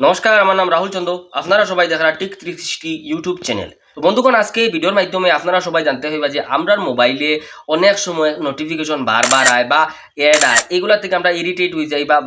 নমস্কার, আমার নাম রাহুল চন্দ্র। আপনারা সবাই দেখারা টিক 360 ইউটিউব চ্যানেল। তো বন্ধুগণ, আজকে এই ভিডিওর মাধ্যমে আপনারা সবাই জানতে হইবা যে আমরার মোবাইলে অনেক সময় নোটিফিকেশন বারবার আয় বা অ্যাড আয়, এগুলা থেকে আমরা ইরিটেট হয়ে যাই বা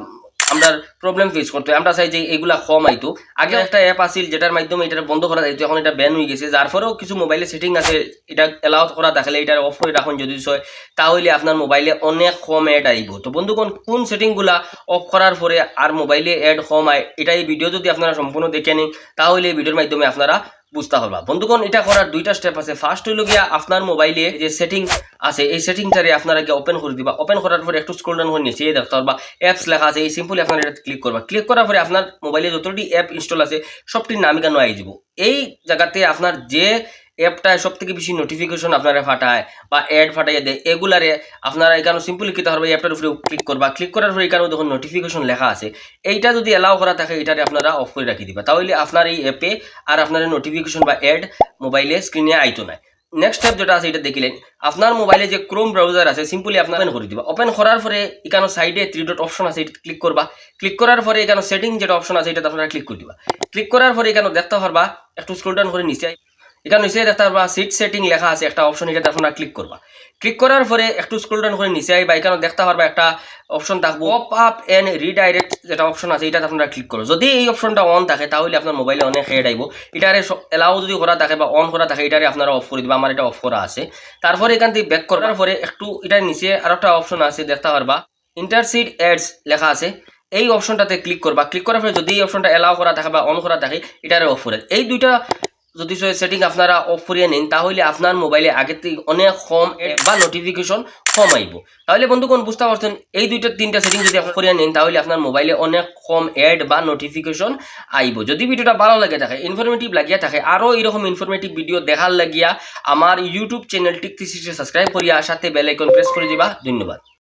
আমরা প্রবলেম ফেস করতে হয়। আমরা চাই যে এগুলা কম আইতো। আগে একটা অ্যাপ আছিল যেটার মাধ্যমে এটা বন্ধ করা যাইতো, এখন এটা ব্যান হয়ে গেছে। যার ফলেও কিছু মোবাইলে সেটিং আছে, এটা অ্যালাউ করা থাকলে এটা অফ করে রাখুন যদি হয়, তাহলে আপনার মোবাইলে অনেক কম অ্যাড আইব। তো বন্ধুগণ, কোন সেটিংগুলা অফ করার পরে আর মোবাইলে অ্যাড কম আয়, এটা এই ভিডিও যদি আপনারা সম্পূর্ণ দেখে নিন তাহলে এই ভিডিওর মাধ্যমে আপনারা বুঝতে পারবা। বন্ধুগণ, এটা করার দুইটা স্টেপ আছে। ফার্স্ট হইল গিয়া আপনার মোবাইলে যে সেটিং আছে এই সেটিংটারে আপনারা গিয়ে ওপেন করে দিবা। ওপেন করার পরে একটু স্ক্রল ডাউন করে নিচে দেখতে পারবা অ্যাপস লেখা আছে। এই সিম্পলি আপনারা এটা ক্লিক করবা। ক্লিক করার পরে আপনার মোবাইলে যতটি অ্যাপ ইনস্টল আছে সবটির নাম কেন আই যাব। এই জায়গাতে আপনার যে অ্যাপটায় সব থেকে বেশি নোটিফিকেশন আপনারা ফাটায় বা অ্যাড ফাটাইয়া দেয়, এগুলারে আপনারা এখানে সিম্পলি কী হবে, এই অ্যাপটার উপরে ক্লিক করবা। ক্লিক করার পরে এখানে দেখুন নোটিফিকেশন লেখা আছে। এইটা যদি অ্যালাউ করা থাকে এটারে আপনারা অফ করে রাখি দিবা, তাহলে আপনার এই অ্যাপে আর আপনার নোটিফিকেশন বা অ্যাড মোবাইলে স্ক্রিনে আইতো না। নেক্সট স্টেপ যেটা আছে এটা দেখিলেন, আপনার মোবাইলে যে ক্রোম ব্রাউজার আছে সিম্পলি আপনার ওপেন করে দিবা। ওপেন করার পরে এখানে সাইডে 3 ডট অপশন আছে, এটা ক্লিক করবা। ক্লিক করার পরে এখানে সেটিং যেটা অপশন আছে এটা আপনারা ক্লিক করে দিবা। ক্লিক করার পরে এখানে দেখতে পারবা একটু স্ক্রল ডাউন করে নিচে এখানে নিচে দেখতে পারবা সিট সেটিং লেখা আছে একটা অপশন, এটা আপনারা ক্লিক করবা। ক্লিক করার পরে একটু স্ক্রল ডাউন করে নিচে আইবা, এখানে দেখতে পারবা একটা অপশন থাকবো পপ আপ এন্ড রিডাইরেক্ট যেটা অপশন আছে এটা আপনারা ক্লিক করো। যদি এই অপশনটা অন থাকে তাহলে আপনার মোবাইলে অনেক হেড আইব। এটারে এলাও যদি করা থাকে বা অন করা থাকে এটারে আপনারা অফ করে দিবা। আমার এটা অফ করা আছে। তারপরে এখান থেকে ব্যাক করার পরে একটু এটার নিচে আরো একটা অপশন আছে দেখতে পারবা ইন্টারসিড অ্যাডস লেখা আছে, এই অপশনটাতে ক্লিক করবা। ক্লিক করার পরে যদি এই অপশনটা এলাও করা থাকে বা অন করা থাকে এটারে অফ করে। এই দুইটা যদি সেটিং আপনারা অফ করিয়ে নিন তাহলে আপনার মোবাইলে আগের থেকে অনেক কম বা নোটিফিকেশন কম আইব। তাহলে বন্ধুগণ, বুঝতে পারছেন এই দুইটা তিনটা সেটিং যদি আপনি করিয়ে নিন তাহলে আপনার মোবাইলে অনেক কম অ্যাড বা নোটিফিকেশন আইব। যদি ভিডিওটা ভালো লাগে থাকে, ইনফরমেটিভ লাগিয়া থাকে, আরও এরকম ইনফরমেটিভ ভিডিও দেখার লাগিয়া আমার ইউটিউব চ্যানেলটি সাবস্ক্রাইব করিয়া সাথে বেল আইকন প্রেস করে দিবা। ধন্যবাদ।